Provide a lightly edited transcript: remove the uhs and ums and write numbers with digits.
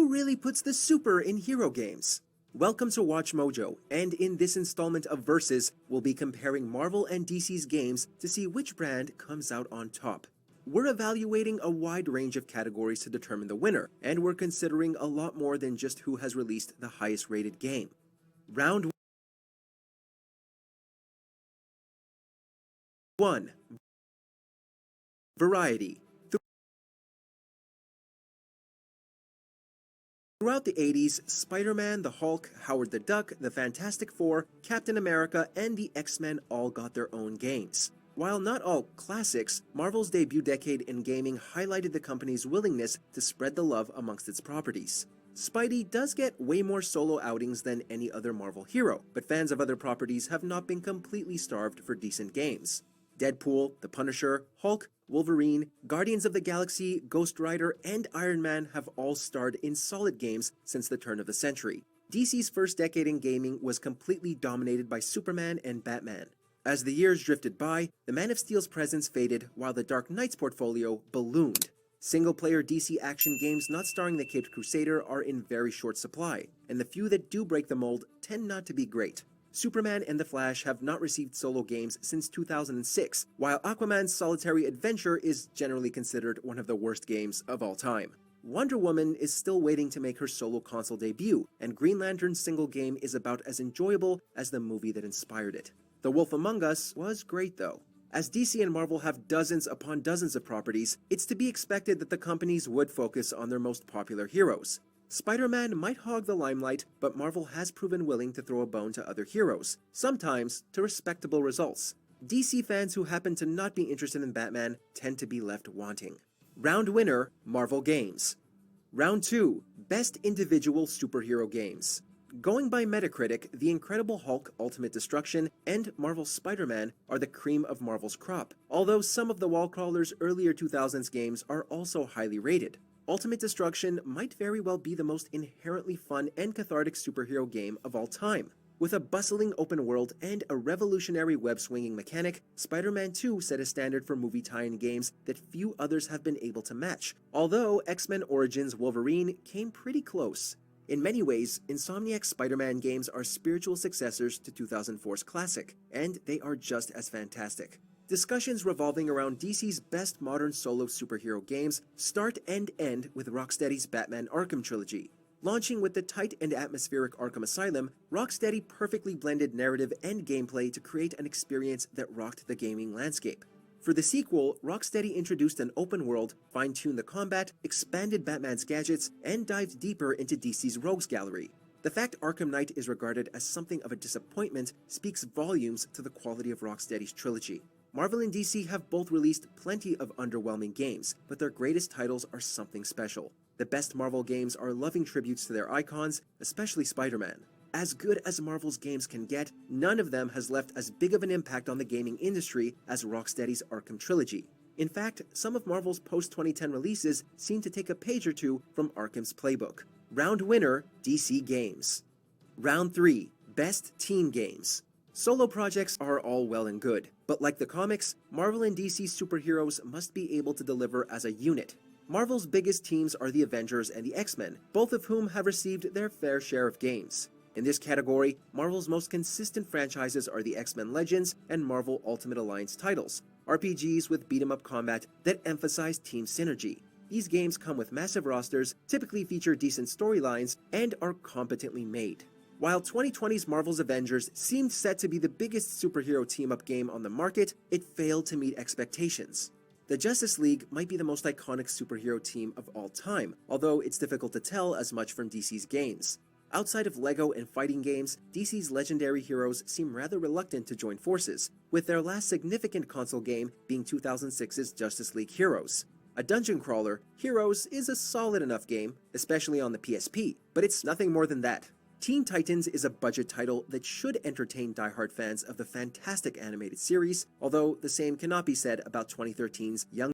Who really puts the super in hero games? Welcome to Watch Mojo, and in this installment of Versus, we'll be comparing Marvel and DC's games to see which brand comes out on top. We're evaluating a wide range of categories to determine the winner, and we're considering a lot more than just who has released the highest rated game. Round 1. Variety. Throughout the 80s, Spider-Man, the Hulk, Howard the Duck, the Fantastic Four, Captain America, and the X-Men all got their own games. While not all classics, Marvel's debut decade in gaming highlighted the company's willingness to spread the love amongst its properties. Spidey does get way more solo outings than any other Marvel hero, but fans of other properties have not been completely starved for decent games. Deadpool, The Punisher, Hulk, Wolverine, Guardians of the Galaxy, Ghost Rider, and Iron Man have all starred in solid games since the turn of the century. DC's first decade in gaming was completely dominated by Superman and Batman. As the years drifted by, the Man of Steel's presence faded while the Dark Knight's portfolio ballooned. Single-player DC action games not starring the Caped Crusader are in very short supply, and the few that do break the mold tend not to be great. Superman and The Flash have not received solo games since 2006, while Aquaman's solitary adventure is generally considered one of the worst games of all time. Wonder Woman is still waiting to make her solo console debut, and Green Lantern's single game is about as enjoyable as the movie that inspired it. The Wolf Among Us was great though. As DC and Marvel have dozens upon dozens of properties, it's to be expected that the companies would focus on their most popular heroes. Spider-Man might hog the limelight, but Marvel has proven willing to throw a bone to other heroes, sometimes to respectable results. DC fans who happen to not be interested in Batman tend to be left wanting. Round winner, Marvel Games. Round 2, Best Individual Superhero Games. Going by Metacritic, The Incredible Hulk Ultimate Destruction and Marvel's Spider-Man are the cream of Marvel's crop, although some of the wall crawlers' earlier 2000s games are also highly rated. Ultimate Destruction might very well be the most inherently fun and cathartic superhero game of all time. With a bustling open world and a revolutionary web-swinging mechanic, Spider-Man 2 set a standard for movie tie-in games that few others have been able to match, although X-Men Origins Wolverine came pretty close. In many ways, Insomniac's Spider-Man games are spiritual successors to 2004's classic, and they are just as fantastic. Discussions revolving around DC's best modern solo superhero games start and end with Rocksteady's Batman Arkham trilogy. Launching with the tight and atmospheric Arkham Asylum, Rocksteady perfectly blended narrative and gameplay to create an experience that rocked the gaming landscape. For the sequel, Rocksteady introduced an open world, fine-tuned the combat, expanded Batman's gadgets, and dived deeper into DC's rogues gallery. The fact Arkham Knight is regarded as something of a disappointment speaks volumes to the quality of Rocksteady's trilogy. Marvel and DC have both released plenty of underwhelming games, but their greatest titles are something special. The best Marvel games are loving tributes to their icons, especially Spider-Man. As good as Marvel's games can get, none of them has left as big of an impact on the gaming industry as Rocksteady's Arkham trilogy. In fact, some of Marvel's post-2010 releases seem to take a page or two from Arkham's playbook. Round winner, DC Games. Round 3, Best Team Games. Solo projects are all well and good, but like the comics, Marvel and DC superheroes must be able to deliver as a unit. Marvel's biggest teams are the Avengers and the X-Men, both of whom have received their fair share of games. In this category, Marvel's most consistent franchises are the X-Men Legends and Marvel Ultimate Alliance titles, RPGs with beat-em-up combat that emphasize team synergy. These games come with massive rosters, typically feature decent storylines, and are competently made. While 2020's Marvel's Avengers seemed set to be the biggest superhero team-up game on the market, it failed to meet expectations. The Justice League might be the most iconic superhero team of all time, although it's difficult to tell as much from DC's games. Outside of LEGO and fighting games, DC's legendary heroes seem rather reluctant to join forces, with their last significant console game being 2006's Justice League Heroes. A dungeon crawler, Heroes is a solid enough game, especially on the PSP, but it's nothing more than that. Teen Titans is a budget title that should entertain diehard fans of the fantastic animated series, although the same cannot be said about 2013's Young